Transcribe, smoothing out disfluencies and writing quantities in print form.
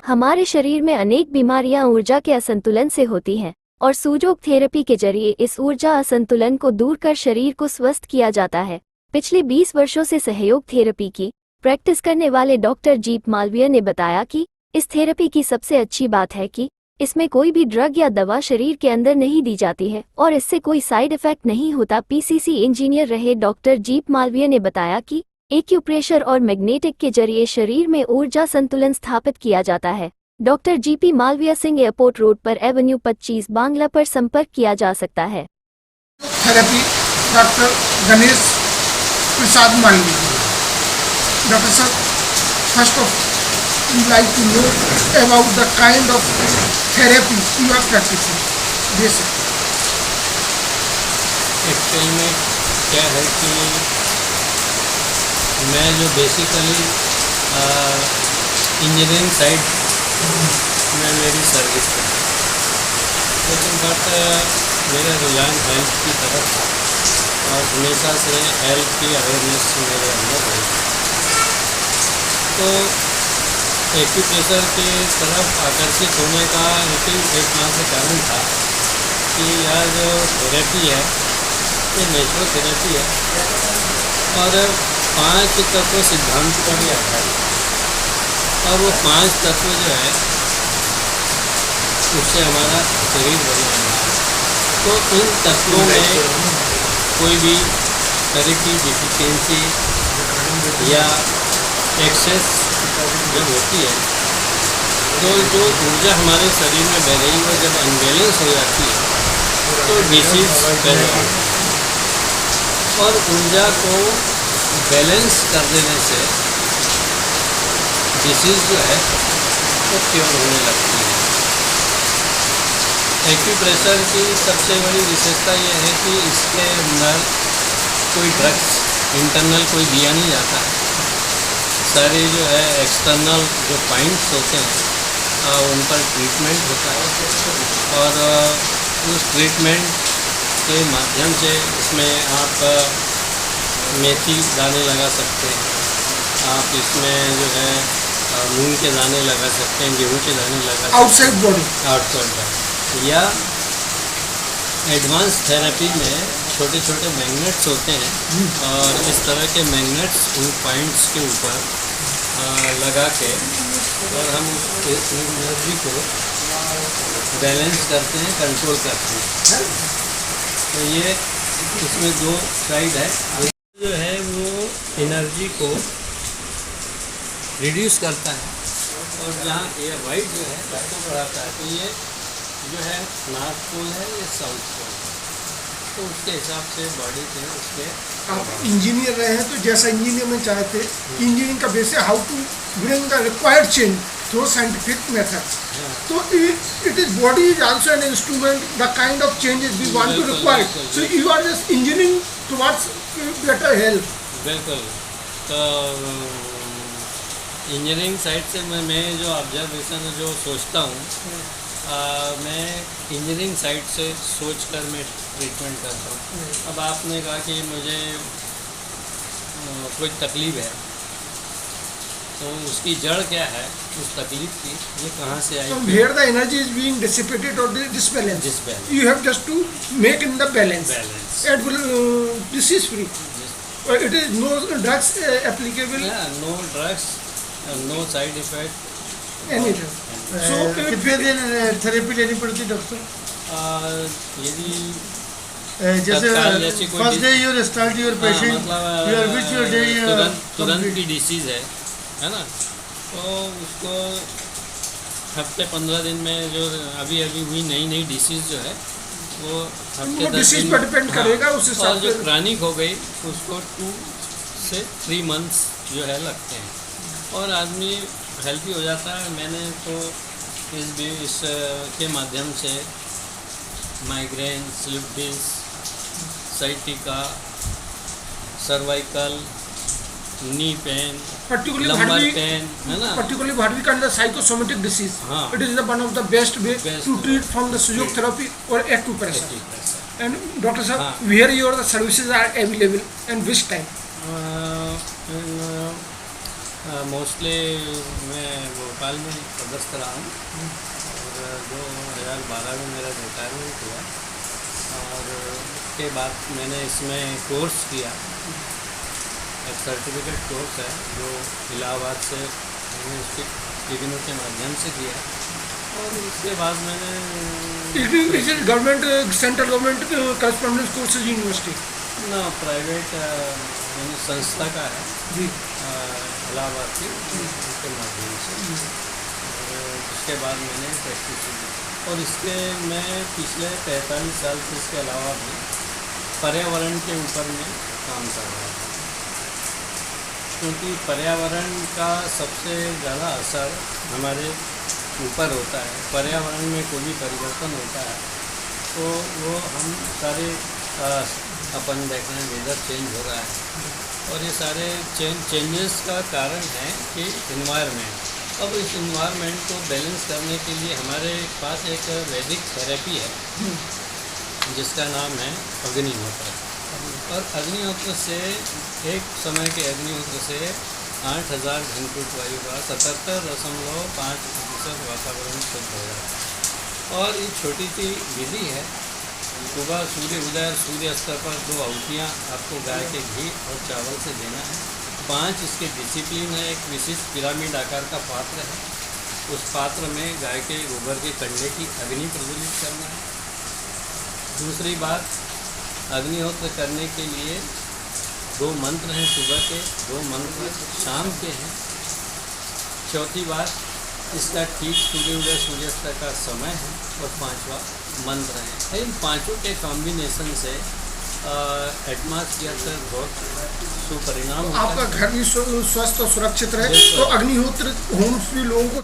हमारे शरीर में अनेक बीमारियां ऊर्जा के असंतुलन से होती हैं और सूजोग थेरेपी के जरिए इस ऊर्जा असंतुलन को दूर कर शरीर को स्वस्थ किया जाता है। पिछले 20 वर्षों से सहयोग थेरेपी की प्रैक्टिस करने वाले डॉक्टर जीप मालवीय ने बताया कि इस थेरेपी की सबसे अच्छी बात है कि इसमें कोई भी ड्रग या दवा शरीर के अंदर नहीं दी जाती है और इससे कोई साइड इफेक्ट नहीं होता। पीसीसी इंजीनियर रहे डॉक्टर जीप मालवीय ने बताया कि एक्यूप्रेशर और मैग्नेटिक के जरिए शरीर में ऊर्जा संतुलन स्थापित किया जाता है। Doctor GP Malviya Singh airport road पर एवेन्यू 25 बांग्ला पर संपर्क किया जा सकता है। Therapy doctor Ganesh Prasad Malviya. Doctor sahab, first of we like to know about the kind of therapy you are practising. जी सर। एक्चुअल में क्या है कि मैं जो बेसिकली इंजीनियरिंग साइड में मेरी सर्विस है, लेकिन बट मेरा रुझान हेल्थ की तरफ था और हमेशा से हेल्थ की अवेयरनेस मेरे अंदर रही। तो एक्यूप्रेशर की तरफ आकर्षित होने का एकमात्र कारण था कि यह जो थेरेपी है ये नेचुरल थेरेपी है और 5 तत्व सिद्धांत पर भी आधारित और वो 5 तत्व जो है उससे हमारा शरीर बना हुआ है। तो इन तत्वों में कोई भी तरह की डिफिशियंसी या एक्सेस जब होती है तो जो ऊर्जा हमारे शरीर में बह रही है जब अनबैलेंस हो जाती है तो डिसीज पैदा होती है और ऊर्जा को बैलेंस कर देने से डिसीज़ जो है वो क्योर होने लगती है। एक्यूप्रेशर की सबसे बड़ी विशेषता ये है कि इसके अंदर कोई ड्रग्स इंटरनल कोई दिया नहीं जाता है। सारे जो है एक्सटर्नल जो पॉइंट्स होते हैं उन पर ट्रीटमेंट होता है और उस ट्रीटमेंट के माध्यम से इसमें आप मेथी दाने लगा सकते हैं, आप इसमें जो है मूंग के दाने लगा सकते हैं, गेहूं के दाने लगा सकते हैं आउटसाइड बॉडी या एडवांस थेरेपी में छोटे छोटे मैग्नेट्स होते हैं और इस तरह के मैग्नेट्स उन पॉइंट्स के ऊपर लगा के और हम एनर्जी को बैलेंस करते हैं, कंट्रोल करते हैं। तो ये इसमें 2 साइड है, जो है वो एनर्जी को रिड्यूस करता है और जहाँ ये वाइट जो है उसको बढ़ाता है। तो ये जो है नॉर्थ पोल है, ये साउथ पोल है, तो उसके हिसाब से बॉडी के उसके। आप इंजीनियर रहे हैं तो जैसा इंजीनियर में चाहते इंजीनियरिंग का बेस है how to bring the required change through scientific methods. तो it is body is also an instrument the kind of changes we want to require. So you are just engineering towards better health. बिल्कुल। तो engineering side से मैं जो observation जो सोचता हूँ मैं इंजीनियरिंग साइड से सोच कर मैं ट्रीटमेंट करता हूँ। अब आपने कहा कि मुझे कोई तकलीफ है तो उसकी जड़ क्या है उस तकलीफ की, ये कहाँ से आई? Where the energy is being dissipated or disbalanced, you have just to make in the balance. It will disease free. It is no drugs applicable. Yeah, no drugs, no side effect. Anything. So कितने दिन therapy लेनी पड़ती doctor? यदि जैसे first day your start your patient your which your day तुरंत की disease है ना, तो उसको हफ्ते 15 दिन में जो अभी हुई नई डिसीज़ जो है वो हफ्ते 10 दिन पर डिपेंड करेगा उस हिसाब और जो क्रॉनिक हो गई उसको 2 से 3 मंथ्स जो है लगते हैं और आदमी हेल्थी हो जाता है। मैंने तो इस के माध्यम से migraine, slip disc, sciatica, cervical, knee pain, lumbar pain है ना, particularly what we call the psychosomatic disease. हाँ. It is the one of the best way to treat from the Sujok therapy or acupressure. And Dr. Sir, हाँ. where your the services are available and which time? Mostly मैं भोपाल में पदस्थ रहा हूँ और 2012 में मेरा रिटायरमेंट हुआ और उसके बाद मैंने इसमें कोर्स किया, एक सर्टिफिकेट कोर्स है जो इलाहाबाद से मैंने उसके डिग्रियों के माध्यम से किया और उसके बाद मैंने government central government correspondence courses university ना प्राइवेट संस्था का है जी इलाहाबाद की, उसके माध्यम से और उसके बाद मैंने प्रैक्टिस की और इसके मैं पिछले 45 साल से इसके अलावा भी पर्यावरण के ऊपर में काम कर रहा था, क्योंकि पर्यावरण का सबसे ज़्यादा असर हमारे ऊपर होता है। पर्यावरण में कोई भी परिवर्तन होता है तो वो हम सारे अपन देख रहे हैं वेदर चेंज हो रहा है और ये सारे चेंजेस का कारण है कि इन्वायरमेंट। अब इस इन्वायरमेंट को बैलेंस करने के लिए हमारे पास एक वैदिक थेरेपी है जिसका नाम है अग्निहोत्र और अग्निहोत्र से एक समय के अग्निहोत्र से 8000 घनफुट वायु का 77.5% वातावरण शुद्ध हो जाता है। और ये छोटी सी विधि है, सुबह सूर्य उदय और सूर्य अस्त पर 2 आहुतियाँ आपको गाय के घी और चावल से देना है। 5 इसके डिसिप्लिन है, एक विशिष्ट पिरामिड आकार का पात्र है, उस पात्र में गाय के गोबर के कंडे की अग्नि प्रज्वलित करना है। दूसरी बात, अग्निहोत्र करने के लिए 2 मंत्र हैं सुबह के, 2 मंत्र शाम के हैं। चौथी बात, इसका ठीक सूर्योदय सूर्यास्त का समय है और 5वां मंत्र है। इन पांचों के कॉम्बिनेशन से एटमॉस्फियर से बहुत सुपरिणाम होता है। आपका घर भी स्वस्थ और सुरक्षित रहे तो अग्निहोत्र होम्स भी लोगों को